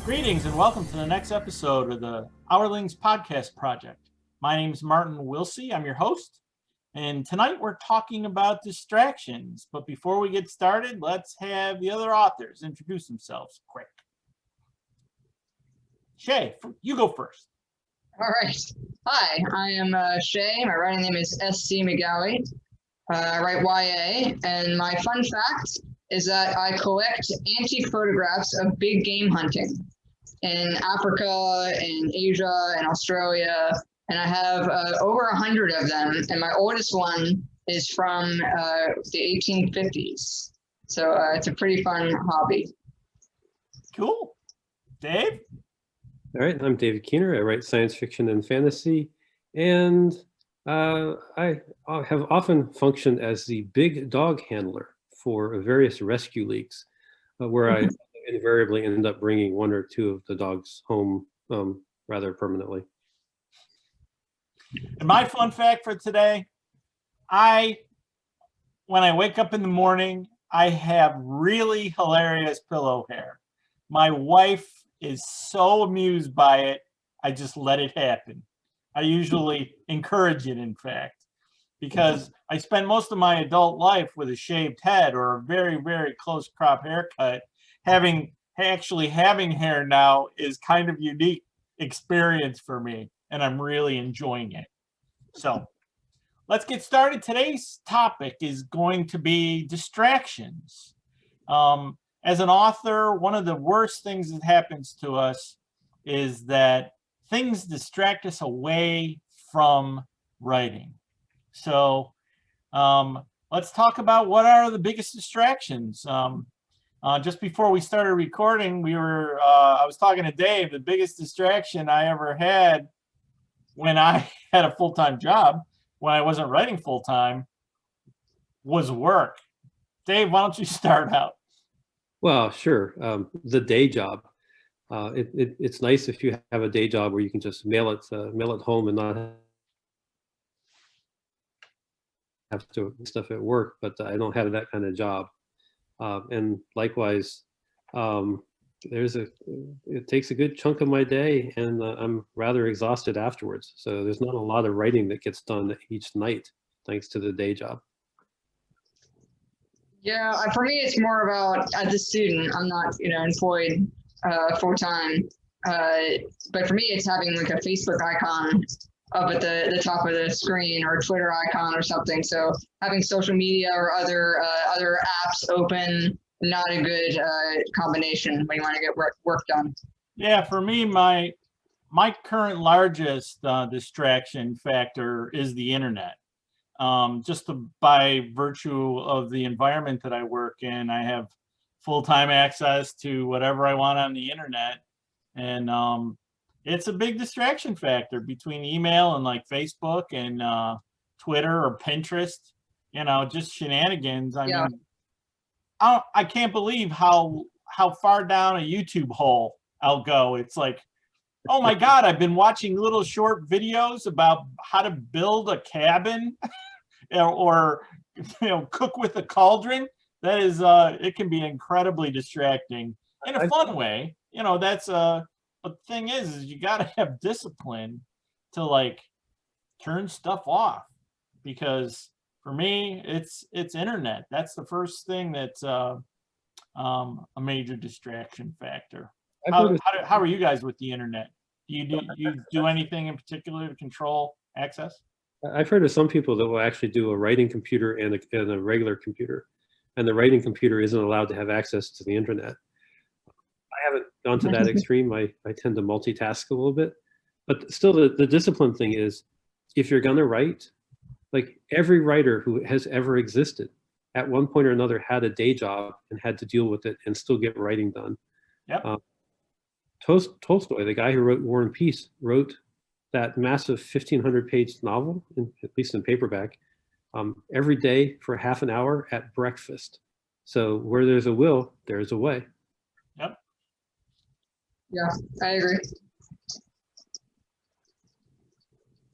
Greetings and welcome to the next episode of the Hourlings Podcast Project. My name is Martin Wilsey. I'm your host. And tonight we're talking about distractions. But before we get started, let's have the other authors introduce themselves quick. Shay, you go first. All right. Hi, I am Shay. My writing name is S.C. McGowie. I write YA, and my fun fact is that I collect antique photographs of big game hunting in Africa, in Asia, and Australia, and I have over 100 of them, and my oldest one is from the 1850s. So it's a pretty fun hobby. Cool. Dave? All right, I'm David Keener. I write science fiction and fantasy, and I have often functioned as the big dog handler for various rescue leagues, where I invariably end up bringing one or two of the dogs home rather permanently. And my fun fact for today, when I wake up in the morning, I have really hilarious pillow hair. My wife is so amused by it, I just let it happen. I usually encourage it, in fact, because I spend most of my adult life with a shaved head or a very, very close crop haircut. Having hair now is kind of unique experience for me, and I'm really enjoying it. So let's get started. Today's topic is going to be distractions. As an author, one of the worst things that happens to us is that things distract us away from writing. So let's talk about what are the biggest distractions. Just before we started recording, I was talking to Dave. The biggest distraction I ever had when I had a full-time job, when I wasn't writing full-time, was work. Dave, why don't you start out? Well, sure. The day job. It's nice if you have a day job where you can just mail it home and not have to do stuff at work. But I don't have that kind of job. And likewise, it takes a good chunk of my day, and I'm rather exhausted afterwards. So there's not a lot of writing that gets done each night, thanks to the day job. Yeah, for me, it's more about as a student. I'm not, employed full time. But for me, it's having like a Facebook icon up at the top of the screen, or a Twitter icon or something. So having social media or other apps open, not a good combination when you want to get work done. Yeah, for me, my current largest distraction factor is the internet. Just by virtue of the environment that I work in, I have full-time access to whatever I want on the internet. And it's a big distraction factor between email and like Facebook and Twitter or Pinterest, just shenanigans. I mean, I can't believe how far down a YouTube hole I'll go. It's like, oh my God, I've been watching little short videos about how to build a cabin or cook with a cauldron. That is, it can be incredibly distracting in a fun way. That's but the thing is you got to have discipline to like turn stuff off, because for me, it's internet. That's the first thing that's a major distraction factor. How are you guys with the internet? Do you do anything in particular to control access? I've heard of some people that will actually do a writing computer and a regular computer, and the writing computer isn't allowed to have access to the internet. I haven't gone to that extreme. I tend to multitask a little bit, but still the discipline thing is, if you're going to write, like every writer who has ever existed at one point or another had a day job and had to deal with it and still get writing done. Yep. Tolstoy, the guy who wrote War and Peace, wrote that massive 1,500-page novel, at least in paperback, every day for half an hour at breakfast. So where there's a will, there's a way. Yep. Yeah, I agree.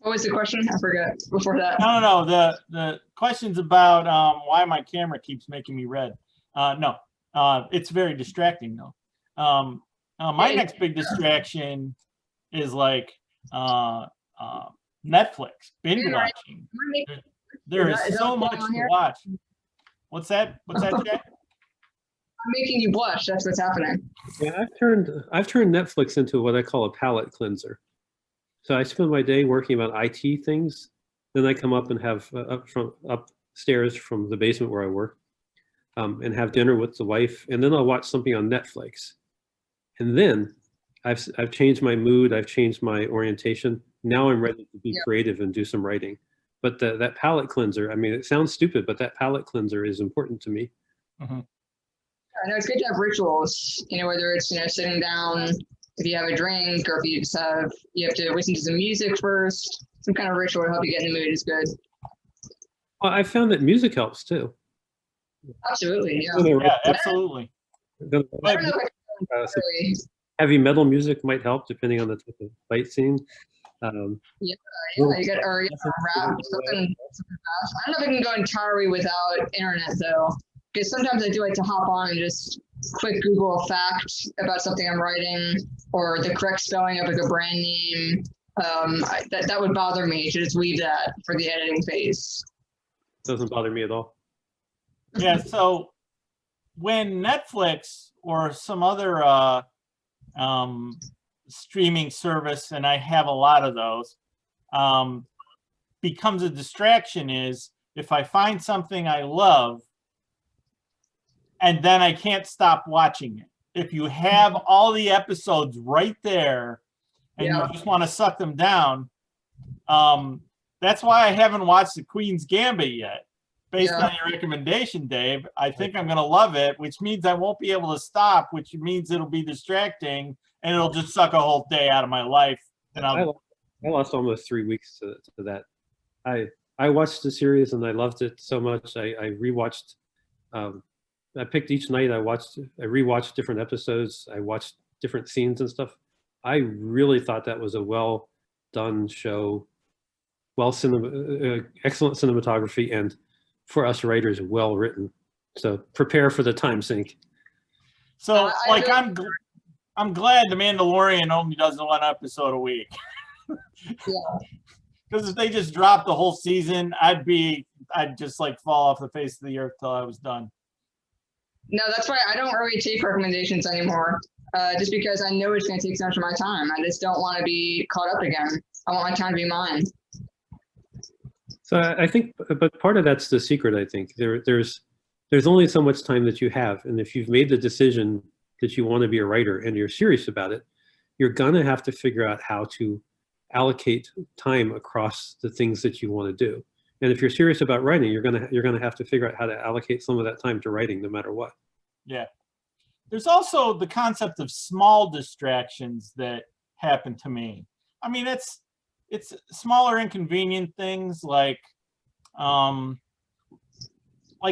What was the question? I forgot before that. No. The question's about why my camera keeps making me red. No, it's very distracting though. My next big distraction is like Netflix binge watching. There is so much to watch. What's that? What's that, Jack? I'm making you blush. That's what's happening. Yeah, I've turned Netflix into what I call a palate cleanser. So I spend my day working on IT things. Then I come up and have upstairs from the basement where I work, and have dinner with the wife, and then I'll watch something on Netflix. And then I've changed my mood. I've changed my orientation. Now I'm ready to be creative and do some writing. But that palate cleanser, I mean, it sounds stupid, but that palate cleanser is important to me. Mm-hmm. I know it's good to have rituals, whether it's, sitting down, if you have a drink, or if you have to listen to some music first, some kind of ritual to help you get in the mood is good. Well, I found that music helps too. Absolutely, yeah. Yeah, absolutely. Heavy metal music might help depending on the type of fight scene. You get rap, something fast. I don't know if I can go entirely without internet though, because sometimes I do like to hop on and just quick Google a fact about something I'm writing, or the correct spelling of like a brand name. That would bother me to just leave that for the editing phase. Doesn't bother me at all. Yeah, so when Netflix or some other streaming service, and I have a lot of those, becomes a distraction is if I find something I love and then I can't stop watching it. If you have all the episodes right there and you just want to suck them down, that's why I haven't watched The Queen's Gambit yet. Based on your recommendation, Dave, I think I'm going to love it, which means I won't be able to stop, which means it'll be distracting and it'll just suck a whole day out of my life. And I lost almost 3 weeks to that. I watched the series and I loved it so much. I rewatched. I picked each night. I rewatched different episodes. I watched different scenes and stuff. I really thought that was a well done show, excellent cinematography, and for us writers, well written. So prepare for the time sink. So I'm glad The Mandalorian only does one episode a week. Because if they just dropped the whole season, I'd just like fall off the face of the earth till I was done. No, that's why I don't really take recommendations anymore. Just because I know it's going to take so much of my time. I just don't want to be caught up again. I want my time to be mine. So I think, but part of that's the secret. I think there's only so much time that you have, and if you've made the decision that you want to be a writer and you're serious about it, you're gonna have to figure out how to allocate time across the things that you want to do. And if you're serious about writing, you're gonna have to figure out how to allocate some of that time to writing, no matter what. Yeah. There's also the concept of small distractions that happen to me. I mean, it's smaller inconvenient things like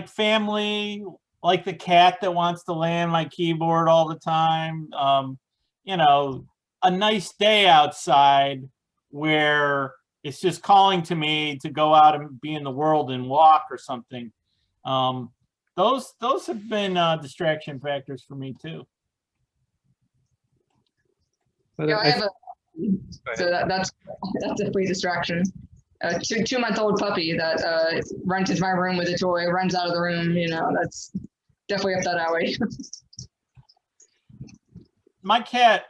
family, like the cat that wants to lay on my keyboard all the time. A nice day outside where it's just calling to me to go out and be in the world and walk or something. Those have been distraction factors for me too. So that's definitely a distraction. A 2-month-old puppy that runs into my room with a toy, runs out of the room. That's definitely up that alley. My cat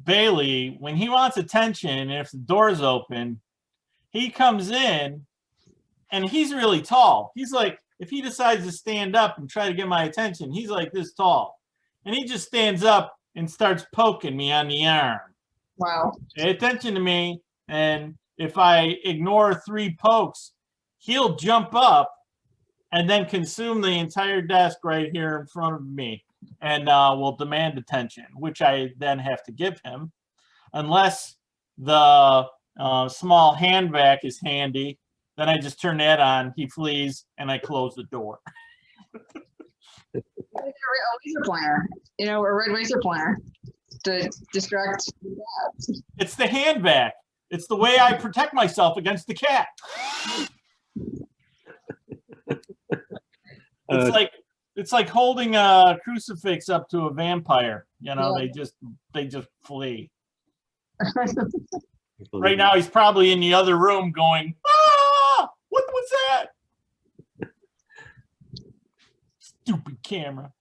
Bailey, when he wants attention, and if the door's open, he comes in, and he's really tall. He's like, if he decides to stand up and try to get my attention, he's like this tall, and he just stands up and starts poking me on the arm. Wow. Pay attention to me, and if I ignore 3 pokes, he'll jump up and then consume the entire desk right here in front of me and will demand attention, which I then have to give him. Unless the small hand vac is handy, then I just turn that on, he flees, and I close the door. A laser pointer, a red laser pointer to distract the cat. It's the hand vac. It's the way I protect myself against the It's like holding a crucifix up to a vampire. You know, they just flee. Right now, he's probably in the other room going, "Ah, what was that? Stupid camera."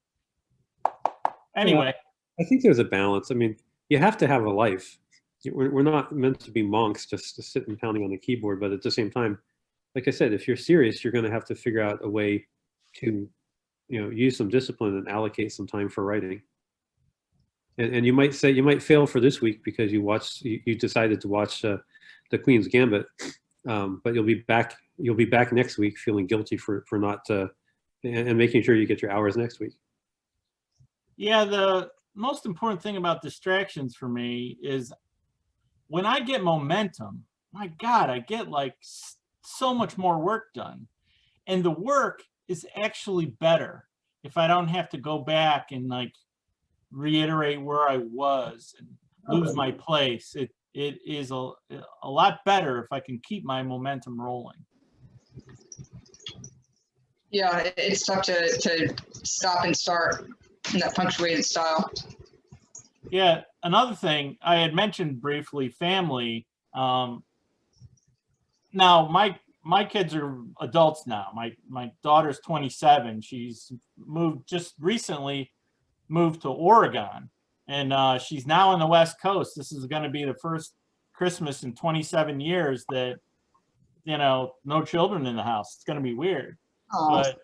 Anyway, I think there's a balance. I mean, you have to have a life. We're not meant to be monks just to sit and pounding on the keyboard, but at the same time, like I said, if you're serious, you're going to have to figure out a way to, use some discipline and allocate some time for writing. And you might fail for this week because you decided to watch the Queen's Gambit, but you'll be back next week feeling guilty for not and making sure you get your hours next week. Yeah, the most important thing about distractions for me is when I get momentum, my God, I get like so much more work done. And the work is actually better if I don't have to go back and like reiterate where I was and lose my place. It is a lot better if I can keep my momentum rolling. Yeah, it's tough to stop and start in that punctuated style. Yeah, another thing I had mentioned briefly, family. Now my kids are adults now. My daughter's 27. She's recently moved to Oregon, and she's now on the West Coast. This is going to be the first Christmas in 27 years that no children in the house. It's going to be weird. Aww. But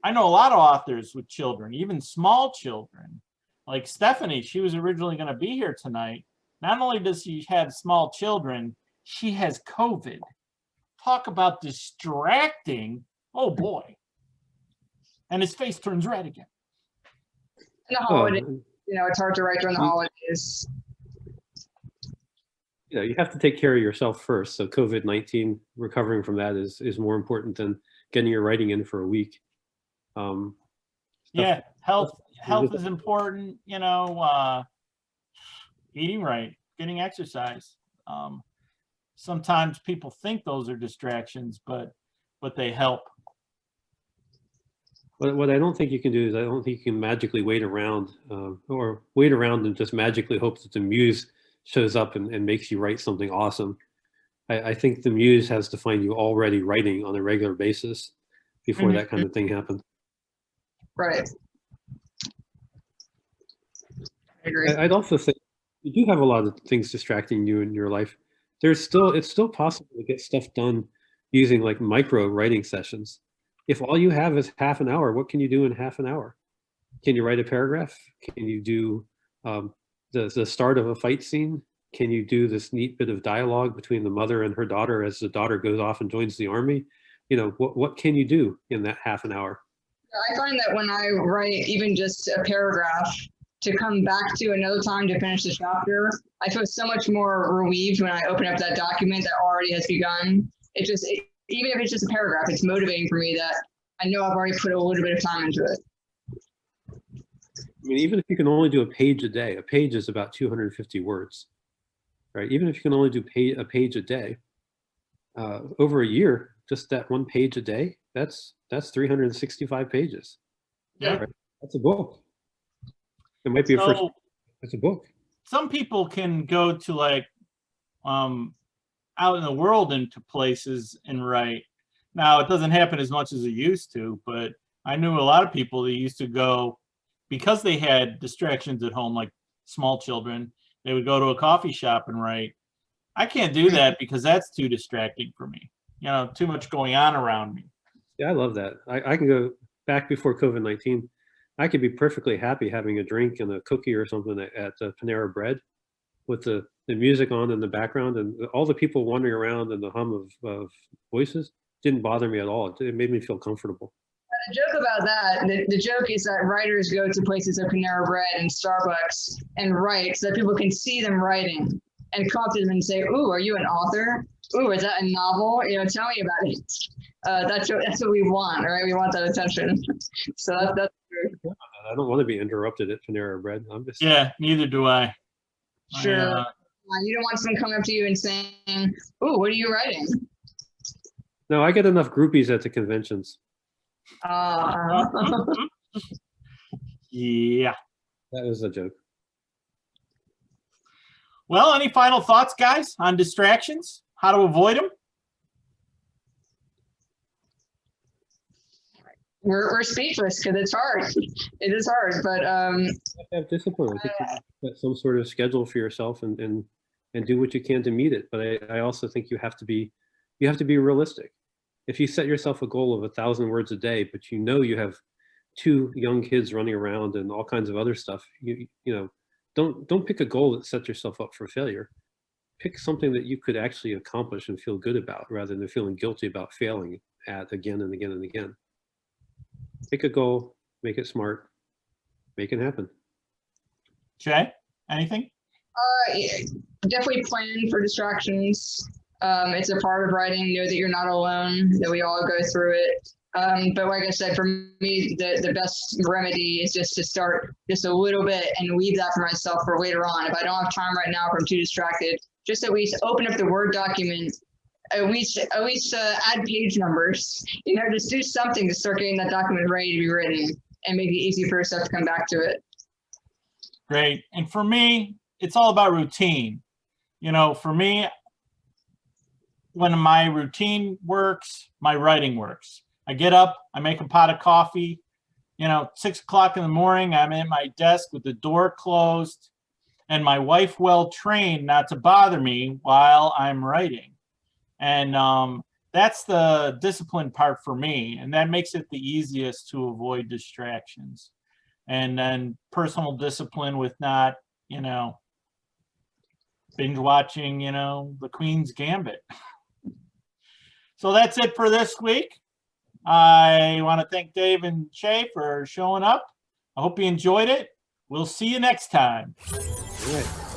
I know a lot of authors with children, even small children. Like Stephanie, she was originally going to be here tonight. Not only does she have small children, she has COVID. Talk about distracting. Oh boy. And his face turns red again. In the holidays, it's hard to write during the holidays. You have to take care of yourself first. So COVID-19, recovering from that is more important than getting your writing in for a week. Health is important, eating right, getting exercise. Sometimes people think those are distractions, but they help. What I don't think you can do is I don't think you can magically wait around and just magically hope that the muse shows up and makes you write something awesome. I think the muse has to find you already writing on a regular basis before that kind of thing happens. Right. I agree. I'd also say you do have a lot of things distracting you in your life. It's still possible to get stuff done using like micro writing sessions. If all you have is half an hour, what can you do in half an hour? Can you write a paragraph? Can you do the start of a fight scene? Can you do this neat bit of dialogue between the mother and her daughter as the daughter goes off and joins the army? What can you do in that half an hour? I find that when I write even just a paragraph to come back to another time to finish the chapter, I feel so much more relieved when I open up that document that already has begun. Even if it's just a paragraph, it's motivating for me that I know I've already put a little bit of time into it. I mean, even if you can only do a page a day, a page is about 250 words, right? Even if you can only do a page a day, over a year, just that one page a day, that's 365 pages. Yeah. Right? That's a book. It might be it's a book. Some people can go to like out in the world into places and write. Now it doesn't happen as much as it used to, but I knew a lot of people that used to go because they had distractions at home, like small children. They would go to a coffee shop and write. I can't do that because that's too distracting for me. Too much going on around me. Yeah, I love that. I can go back before COVID-19. I could be perfectly happy having a drink and a cookie or something at Panera Bread with the music on in the background and all the people wandering around and the hum of voices didn't bother me at all. It made me feel comfortable. The joke about that, the joke is that writers go to places like Panera Bread and Starbucks and write so that people can see them writing and come up to them and say, "Ooh, are you an author? Ooh, is that a novel? Tell me about it." That's what we want, right? We want that attention. So that's true. I don't want to be interrupted at Panera Bread. Yeah, neither do I. Sure. You don't want someone coming up to you and saying, "Ooh, what are you writing?" No, I get enough groupies at the conventions. Yeah. That was a joke. Well, any final thoughts, guys, on distractions? How to avoid them? We're speechless because it's hard. It is hard, but You have to have discipline. I think you have to set some sort of schedule for yourself and do what you can to meet it. But I also think you have to be realistic. If you set yourself a goal of 1,000 words a day, but you have 2 young kids running around and all kinds of other stuff, you know, don't pick a goal that sets yourself up for failure. Pick something that you could actually accomplish and feel good about, rather than feeling guilty about failing at again and again and again. Pick a goal, make it smart, make it happen. Jay, anything? yeah, definitely plan for distractions. It's a part of writing. Know that you're not alone, that we all go through it. But like I said, for me, the best remedy is just to start just a little bit and leave that for myself for later on. If I don't have time right now, if I'm too distracted, just at least open up the Word document, at least add page numbers, you know, just do something to start getting that document ready to be written and make it easy for yourself to come back to it. Great. And for me, it's all about routine. You know, for me, when my routine works, my writing works. I get up, I make a pot of coffee, you know, 6 o'clock in the morning, I'm at my desk with the door closed and my wife well trained not to bother me while I'm writing. And that's the discipline part for me. And that makes it the easiest to avoid distractions. And then personal discipline with not, you know, binge watching, you know, The Queen's Gambit. So that's it for this week. I want to thank Dave and Shay for showing up. I hope you enjoyed it. We'll see you next time. All right.